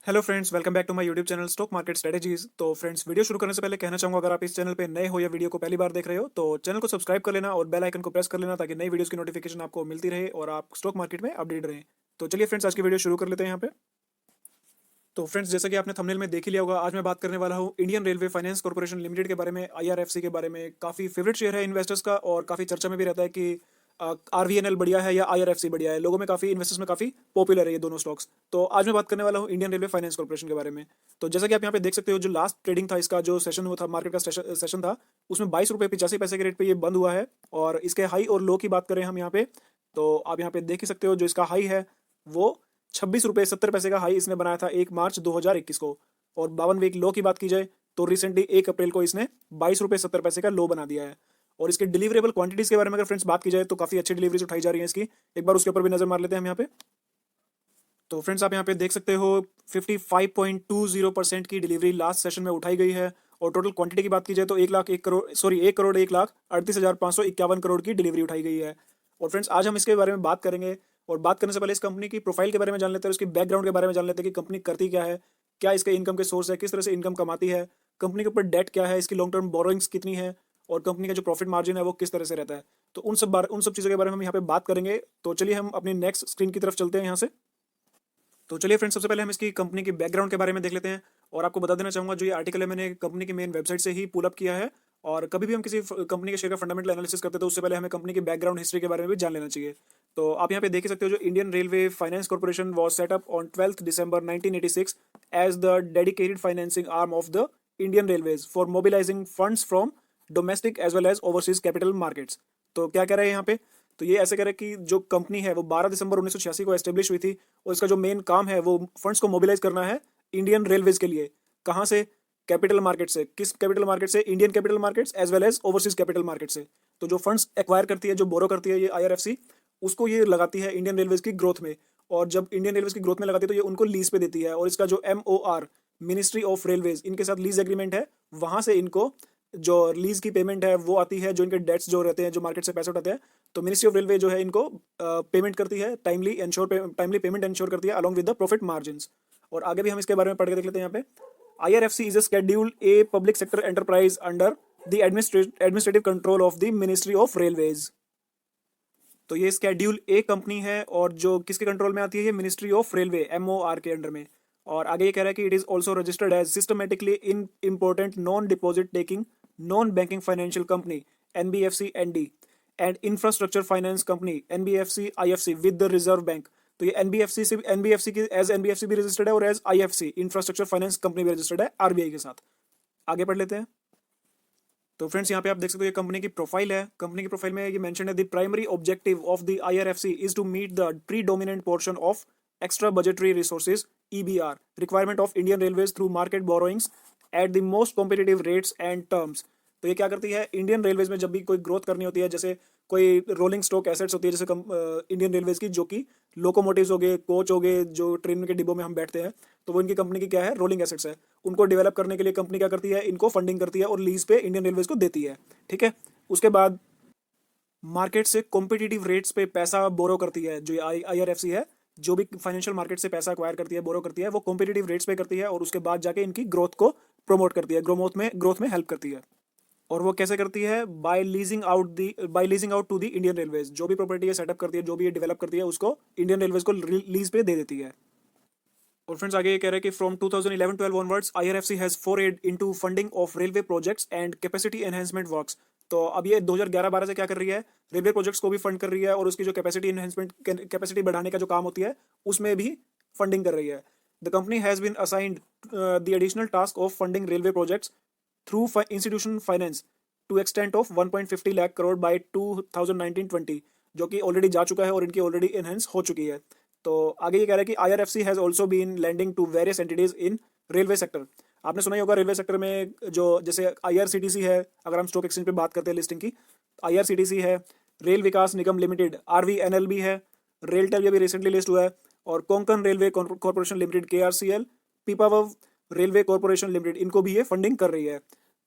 Hello friends, welcome back to my YouTube channel stock market strategies. तो friends, video शुरू करने से पहले कहना चाहूंगा, अगर आप इस चैनल पे नए हो या वीडियो को पहली बार देख रहे हो तो चैनल को सब्सक्राइब कर लेना और बेल आइकन को प्रेस कर लेना ताकि नई वीडियोस की नोटिफिकेशन आपको मिलती रहे और आप स्टॉक मार्केट में अपडेट रहें। तो चलिए फ्रेंड्स, आज की वीडियो शुरू कर लेते हैं यहाँ पे। तो फ्रेंड्स, जैसा कि आपने थंबनेल में देख ही लिया होगा, आज मैं बात करने वाला हूँ Indian Railway Finance corporation limited के बारे में, आईआरएफसी के बारे में। काफ़ी फेवरेट शेयर है इन्वेस्टर्स का और काफ़ी चर्चा में भी रहता है कि आरवीएनएल बढ़िया है या आईआरएफसी बढ़िया है। लोगों में काफ़ी, इन्वेस्टर्स में काफ़ी पॉपुलर है ये दोनों स्टॉक्स। तो आज मैं बात करने वाला हूँ इंडियन रेलवे फाइनेंस कॉर्पोरेशन के बारे में। तो जैसा कि आप यहाँ पे देख सकते हो, जो लास्ट ट्रेडिंग था, इसका जो सेशन हुआ था, मार्केट का सेशन था, उसमें 22 रुपये 85 पैसे के रेट पे ये बंद हुआ है। और इसके हाई और लो की बात करें हम यहाँ पे, तो आप यहाँ पे देख ही सकते हो, जो इसका हाई है वो 26 रुपये 70 पैसे का हाई इसने बनाया था 1 मार्च 2021 को। और 52 वीक लो की बात की जाए तो रिसेंटली 1 अप्रैल को इसने 22 रुपये 70 पैसे का लो बना दिया है। और इसके डिलीवरेबल क्वांटिटीज के बारे में अगर फ्रेंड्स बात की जाए तो काफी अच्छी डिलीवरीज उठाई जा रही है इसकी। एक बार उसके ऊपर भी नजर मार लेते हैं हम यहाँ पे। तो फ्रेंड्स, आप यहाँ पे देख सकते हो 55.20% की डिलीवरी लास्ट सेशन में उठाई गई है। और टोटल क्वांटिटी की बात की जाए तो 1 करोड़ 1 लाख 38,551 करोड़ की डिलीवरी उठाई गई है। और फ्रेंड्स, आज हम इसके बारे में बात करेंगे। और बात करने से पहले इस कंपनी की प्रोफाइल के बारे में जान लेते हैं, उसकी बैकग्राउंड के बारे में जान लेते हैं कि कंपनी करती क्या है, क्या इसके इनकम के सोर्स है, किस तरह से इनकम कमाती है, कंपनी के ऊपर डेट क्या है, इसकी लॉन्ग टर्म बोरोइंग्स कितनी है, और कंपनी का जो प्रॉफिट मार्जिन है वो किस तरह से रहता है। तो उन सब चीज़ों के बारे में हम यहाँ पे बात करेंगे। तो चलिए हम अपनी नेक्स्ट स्क्रीन की तरफ चलते हैं यहाँ से। तो चलिए फ्रेंड्स, सबसे पहले हम इसकी कंपनी की बैकग्राउंड के बारे में देख लेते हैं। और आपको बता देना चाहूंगा, जो ये आर्टिकल है मैंने कंपनी की मेन वेबसाइट से ही पुल अप किया है। और कभी भी हम किसी कंपनी के शेयर का फंडामेंटल एनालिसिस करते हैं तो उससे पहले हमें कंपनी की बैकग्राउंड हिस्ट्री के बारे में भी जान लेना चाहिए। तो आप यहाँ पे देख ही सकते हो, जो Indian Railway Finance Corporation was set up on 12 December 1986 as the dedicated financing arm of the Indian Railways for mobilising funds from domestic as well as overseas capital markets. तो क्या कह रहे हैं यहाँ पे, तो ये ऐसे करें कि जो कंपनी है वो 12 दिसंबर 1986 को एस्टेब्लिश हुई थी। और इसका जो मेन काम है वो फंड्स को मोबिलाइज करना है इंडियन रेलवेज के लिए। कहाँ से? कैपिटल मार्केट से। किस कैपिटल मार्केट से? Indian capital markets as well as overseas capital market से। तो जो फंड्स एक्वायर करती है, जो बोरो करती है ये आईआरएफसी, उसको ये लगाती है इंडियन रेलवेज की ग्रोथ में। और जब इंडियन रेलवेज की ग्रोथ में लगाती है तो ये उनको लीज पे देती है। और इसका जो MOR, मिनिस्ट्री ऑफ रेलवेज, इनके साथ लीज एग्रीमेंट है, वहां से इनको जो लीज की पेमेंट है वो आती है। जो इनके डेट्स जो रहते हैं, जो मार्केट से पैसे उठाते हैं, तो मिनिस्ट्री ऑफ रेलवे जो है इनको पेमेंट करती है, टाइमली पेमेंट इंश्योर करती है along with the profit margin. और आगे भी हम इसके बारे में पढ़ के देख लेते हैं यहाँ पे। IRFC is a Schedule A public sector enterprise under the administrative control of the Ministry of Railways। तो ये स्केड्यूल ए कंपनी है और जो किसके कंट्रोल में आती है, ये मिनिस्ट्री ऑफ रेलवे MOR के अंडर में। और आगे ये कह रहा है कि it is also registered as systematically in important non deposit taking non banking financial company NBFC ND and infrastructure finance company NBFC IFC with the reserve bank. तो ये NBFC की एज NBFC भी रजिस्टर्ड है और as IFC infrastructure finance company भी registered है RBI के साथ। आगे पढ़ लेते हैं। तो फ्रेंड्स, यहाँ पे आप देख सकते हो ये कंपनी की प्रोफाइल है। कंपनी की प्रोफाइल में ये मेंशन है, the primary objective of the IRFC is to meet the predominant portion of extra budgetary resources EBR requirement of Indian railways through market borrowings at the most competitive rates and terms. तो ये क्या करती है, Indian railways में जब भी कोई growth करनी होती है, जैसे कोई रोलिंग स्टॉक एसेट्स होती है, जैसे इंडियन रेलवेज की, जो कि लोकोमोटिव्स हो गए, कोच हो गए, जो ट्रेन के डिब्बों में हम बैठते हैं, तो वो इनकी कंपनी की क्या है, रोलिंग एसेट्स है। उनको डेवलप करने के लिए कंपनी क्या करती है, इनको फंडिंग करती है और लीज पे इंडियन रेलवेज को देती है। ठीक है। उसके बाद मार्केट से कॉम्पिटिटिव रेट्स पे पैसा बोरो करती है। जो IRFC है, जो भी फाइनेंशियल मार्केट से पैसा एक्वायर करती है, बोरो करती है, वो कॉम्पिटिटिव रेट्स पे करती है और उसके बाद जाके इनकी ग्रोथ को प्रमोट करती है, ग्रोथ में हेल्प करती है। और वो कैसे करती है? By leasing out to the Indian railways. जो भी प्रॉपर्टी ये सेटअप करती है, जो भी ये डेवलप करती है, उसको इंडियन रेलवेज को लीज पे दे देती है। और फ्रेंड्स, आगे ये कह रहे हैं कि from 2011-12 onwards IRFC has forayed into funding of railway projects and capacity enhancement works. तो अब ये 2011-12 से क्या कर रही है, रेलवे प्रोजेक्ट्स को भी फंड कर रही है और उसकी जो कैपेसिटी बढ़ाने का जो काम होती है उसमें भी फंडिंग कर रही है। The company has been assigned the additional task of funding railway projects through institution finance to extent of 1.50 lakh crore by 2019-20, जो कि ऑलरेडी जा चुका है और इनकी ऑलरेडी एनहेंस हो चुकी है। तो आगे ये कह रहा है कि IRFC has also been lending to various entities in railway sector. आपने सुना ही होगा रेलवे सेक्टर में, जो जैसे IRCTC है, अगर हम स्टॉक एक्सचेंज पे बात करते हैं लिस्टिंग की, IRCTC है, रेल विकास निगम लिमिटेड RVNL भी है, रेलटेल ये भी रिसेंटली लिस्ट हुआ है, और Konkan railway corporation limited KRCL, Pipavav railway corporation limited, इनको भी ये फंडिंग कर रही है।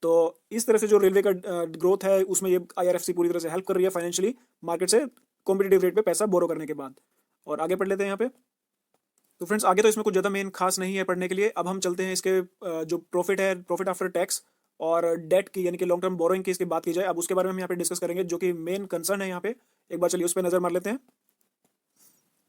तो इस तरह से जो रेलवे का ग्रोथ है उसमें ये IRFC पूरी तरह से हेल्प कर रही है फाइनेंशियली, मार्केट से कॉम्पिटिटिव रेट पे पैसा बोरो करने के बाद। और आगे पढ़ लेते हैं यहाँ पे। तो फ्रेंड्स आगे तो इसमें कुछ ज़्यादा मेन खास नहीं है पढ़ने के लिए। अब हम चलते हैं इसके जो प्रॉफिट है, प्रॉफिट आफ्टर टैक्स और डेट की यानी कि लॉन्ग टर्म बोरोइंग की इसकी बात की जाए, अब उसके बारे में हम यहाँ पे डिस्कस करेंगे जो कि मेन कंसर्न है यहाँ पे। एक बार चलिए उस पर नज़र मार लेते हैं।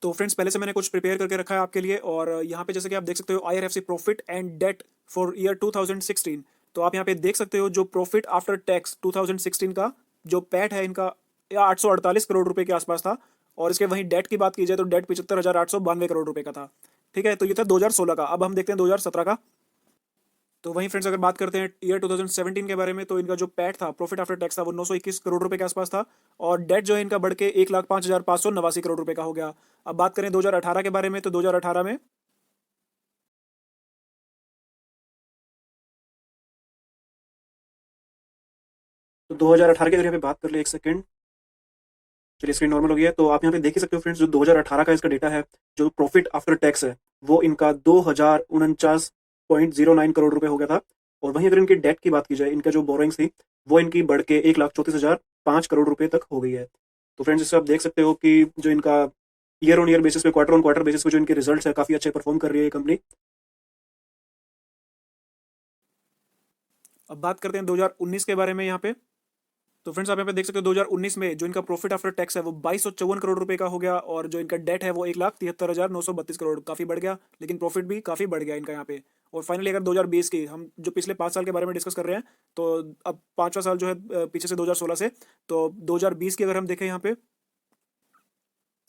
तो फ्रेंड्स पहले से मैंने कुछ प्रिपेयर करके रखा है आपके लिए, और यहाँ पे जैसे कि आप देख सकते हो IRFC profit and debt for year 2016। तो आप यहाँ पे देख सकते हो जो प्रॉफिट आफ्टर टैक्स 2016 का जो पैट है इनका या 848 करोड़ रुपए के आसपास था। और इसके वहीं डेट की बात की जाए तो डेट 75,892 करोड़ रुपए का था। ठीक है, तो ये था 2016 का। अब हम देखते हैं 2017 का। तो वहीं फ्रेंड्स अगर बात करते हैं ईयर 2017 के बारे में, तो इनका जो पैट था, प्रॉफिट आफ्टर टैक्स था, वो 921 करोड़ रुपए के आसपास था। और डेट जो है इनका बढ़ के 1,05,589 करोड़ रुपए का हो गया। अब बात करें 2018 के बारे में, तो 2018 में 2018 की अगर यहाँ पे बात कर ले, एक सेकंड, चलिए स्क्रीन नॉर्मल हो गया है। तो आप यहाँ पे देख ही सकते हो फ्रेंड्स, जो 2018 का इसका डेटा है, जो प्रॉफिट आफ्टर टैक्स है, वो इनका 2,049.09 करोड़ रुपए हो गया था। और वहीं अगर इनकी डेट की बात की जाए, इनका जो बोरोइंग्स थी वो इनकी बढ़ के 1,34,005 करोड़ रुपए तक हो गई है। तो फ्रेंड्स इससे आप देख सकते हो कि जो इनका ईयर ऑन ईयर बेसिस पे, क्वार्टर ऑन क्वार्टर बेसिस पे जो इनके रिजल्ट्स है, काफी अच्छे परफॉर्म कर रही है ये कंपनी। अब बात करते हैं 2019 के बारे में यहाँ पे। तो फ्रेंड्स आप यहाँ पे देख सकते हो 2019 में जो इनका प्रॉफिट आफ्टर टैक्स है वो 2,254 करोड़ रुपए का हो गया, और जो इनका डेट है वो 1,73,932 करोड़, काफी बढ़ गया, लेकिन प्रॉफिट भी काफी बढ़ गया इनका यहाँ पे। और फाइनली अगर 2020 की, हम जो पिछले 5 साल के बारे में डिस्कस कर रहे हैं, तो अब पांचवा साल जो है पीछे से 2016 से, तो 2020 की अगर हम देखें यहाँ पे,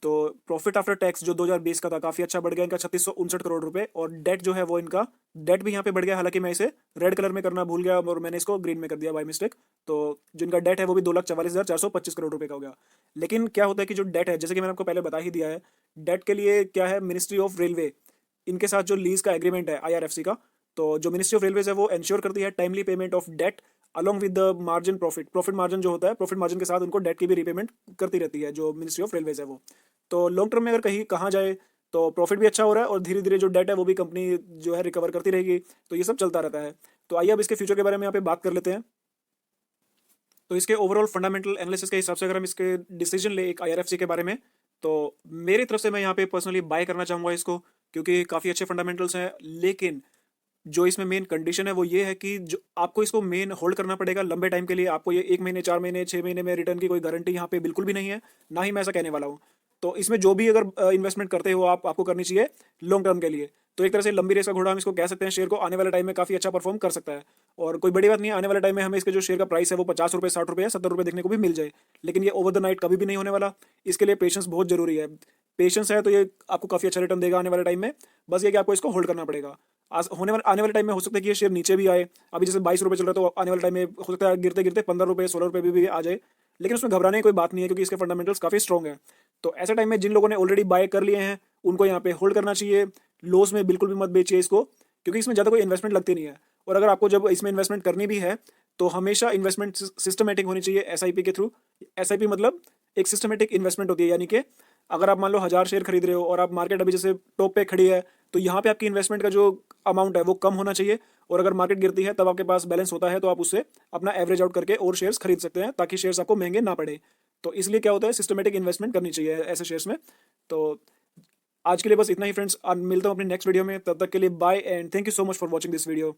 तो प्रॉफिट आफ्टर टैक्स जो 2020 का था काफी अच्छा बढ़ गया इनका 3,659 करोड़ रुपए। और डेट जो है वो इनका डेट भी यहाँ पे बढ़ गया, हालांकि मैं इसे रेड कलर में करना भूल गया और मैंने इसको ग्रीन में कर दिया बाय मिस्टेक। तो जो इनका डेट है वो भी 2,44,425 करोड़ रुपए का हो गया। लेकिन क्या होता है कि जो डेट है, जैसे कि मैंने आपको पहले बता ही दिया है, डेट के लिए क्या है, मिनिस्ट्री ऑफ रेलवे इनके साथ जो लीज का एग्रीमेंट है IRFC का, तो जो मिनिस्ट्री ऑफ रेलवेज है वो इंश्योर करती है timely payment of debt along with the margin profit. Profit margin जो होता है, प्रॉफिट मार्जिन के साथ उनको डेट की भी रीपेमेंट करती रहती है जो मिनिस्ट्री ऑफ रेलवेज है वो। तो लॉन्ग टर्म में अगर कहीं कहा जाए तो प्रॉफिट भी अच्छा हो रहा है, और धीरे धीरे जो डेट है वो भी कंपनी जो है रिकवर करती रहेगी। तो ये सब चलता रहता है। तो आइए अब इसके फ्यूचर के बारे में यहाँ पे बात कर लेते हैं। तो इसके ओवरऑल फंडामेंटल एनालिसिस के हिसाब से अगर हम इसके डिसीजन ले एक IRFC के बारे में, तो मेरी तरफ से मैं यहाँ पे पर्सनली बाय करना चाहूँगा इसको, क्योंकि काफ़ी अच्छे फंडामेंटल्स हैं। लेकिन जो इसमें मेन कंडीशन है वो ये है कि जो आपको इसको मेन होल्ड करना पड़ेगा लंबे टाइम के लिए। आपको ये 1 महीने, 4 महीने, 6 महीने में रिटर्न की कोई गारंटी यहाँ पे बिल्कुल भी नहीं है, ना ही मैं ऐसा कहने वाला हूँ। तो इसमें जो भी अगर इन्वेस्टमेंट करते हो आपको करनी चाहिए लॉन्ग टर्म के लिए। तो एक तरह से लंबी रेस का घोड़ा हम इसको कह सकते हैं। शेयर को आने वाले टाइम में काफ़ी अच्छा परफॉर्म कर सकता है, और कोई बड़ी बात नहीं है आने वाले टाइम में हमें इसके जो शेयर का प्राइस है वो 50 रुपये, 60 रुपये या 70 रुपये देखने को भी मिल जाए। लेकिन ये ओवर द नाइट कभी भी नहीं होने वाला। इसके लिए पेशेंस बहुत जरूरी है। पेशेंस है तो ये आपको काफ़ी अच्छा रिटर्न देगा आने वाले टाइम में। बस ये कि आपको इसको होल्ड करना पड़ेगा। आने वाले टाइम में हो सकता है कि ये शेयर नीचे भी आए। अभी जैसे 22 रुपये चल रहा है, तो आने वाले टाइम में हो सकता है गिरते गिरते 15 रुपये, 16 रुपये भी आ जाए। लेकिन उसमें घबराने की कोई बात नहीं है, क्योंकि इसके फंडामेंटल्स काफ़ी स्ट्रॉग है। तो ऐसे टाइम में जिन लोगों ने ऑलरेडी बाय कर लिए हैं उनको यहाँ पे होल्ड करना चाहिए। लॉस में बिल्कुल भी मत बेचिए इसको, क्योंकि इसमें ज़्यादा कोई इन्वेस्टमेंट लगती नहीं है। और अगर आपको जब इसमें इन्वेस्टमेंट करनी भी है तो हमेशा इन्वेस्टमेंट सिस्टमेटिक होनी चाहिए SIP के थ्रू। SIP मतलब एक सिस्टमेटिक इन्वेस्टमेंट होती है, यानी कि अगर आप मान लो 1,000 शेयर खरीद रहे हो और आप मार्केट अभी जैसे टॉप पे खड़ी है, तो यहाँ पे आपकी इन्वेस्टमेंट का जो अमाउंट है वो कम होना चाहिए। और अगर मार्केट गिरती है तब आपके पास बैलेंस होता है, तो आप उससे अपना एवरेज आउट करके और शेयर्स खरीद सकते हैं, ताकि शेयर्स आपको महंगे ना पड़े। तो इसलिए क्या होता है, सिस्टमेटिक इन्वेस्टमेंट करनी चाहिए ऐसे शेयर्स में। तो आज के लिए बस इतना ही फ्रेंड्स, मिलता हूँ अपनी नेक्स्ट वीडियो में। तब तक के लिए bye and thank you so much for watching this video.